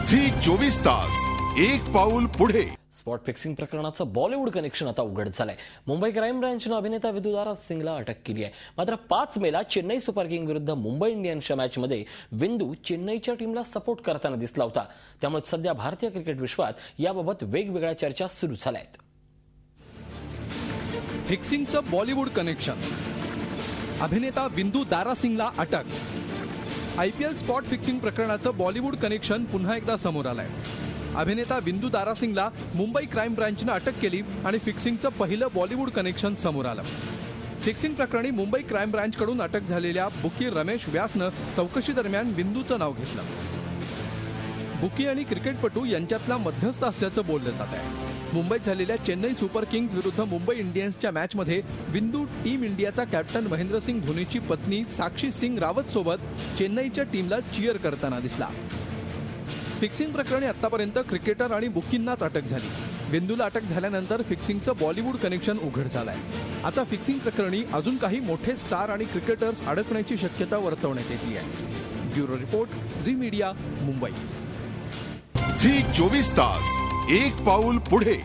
Zee 24 तास एक पाऊल पुढे। स्पॉट फिक्सिंग प्रकरणाचं बॉलिवूड कनेक्शन आता उघड झालंय। मुंबई क्राईम ब्रांचनं अभिनेता विदुदारा सिंगला अटक केली आहे। मात्र 5 मेला चेन्नई सुपर किंग विरुद्ध मुंबई इंडियन्सच्या मॅचमध्ये विंदू चेन्नईच्या टीमला सपोर्ट करताना दिसला होता। त्यामुळे सध्या भारतीय क्रिकेट विश्वात याबाबत वेगवेगळ्या चर्चा सुरू झाल्या आहेत। फिक्सिंगचं बॉलिवूड कनेक्शन, अभिनेता विंदू दारा सिंगला अटक। IPL स्पॉट फिक्सिंग प्रकरणाचं बॉलिवूड कनेक्शन पुन्हा एकदा समोर आलंय। अभिनेता विंदू दारा सिंगला मुंबई क्राईम ब्रांचनं अटक केली आणि फिक्सिंगचं पहिलं बॉलिवूड कनेक्शन समोर आलं। फिक्सिंग प्रकरणी मुंबई क्राईम ब्रांचकडून अटक झालेल्या बुकी रमेश व्यासनं चौकशी दरम्यान विंदूचं नाव घेतलं। बुकी आणि क्रिकेटपटू यांच्यातला मध्यस्थ असल्याचं बोललं जात आहे। मुंबईत झालेल्या चेन्नई सुपर किंग्स विरुद्ध मुंबई इंडियन्सच्या मॅचमध्ये विंदू टीम इंडियाचा कॅप्टन महेंद्रसिंग धोनीची पत्नी साक्षी सिंग रावत सोबत चेन्नईच्या टीमला चीअर करताना दिसला। फिक्सिंग प्रकरणी आतापर्यंत क्रिकेटर आणि बुकींनाच अटक झाली। विंदूला अटक झाल्यानंतर फिक्सिंगचं बॉलिवूड कनेक्शन उघड झालंय। आता फिक्सिंग प्रकरणी अजून काही मोठे स्टार आणि क्रिकेटर्स अडकण्याची शक्यता वर्तवण्यात येते आहे। Bureau report, Zee media, Mumbai. Zee 24 तास एक पाऊल पुढे।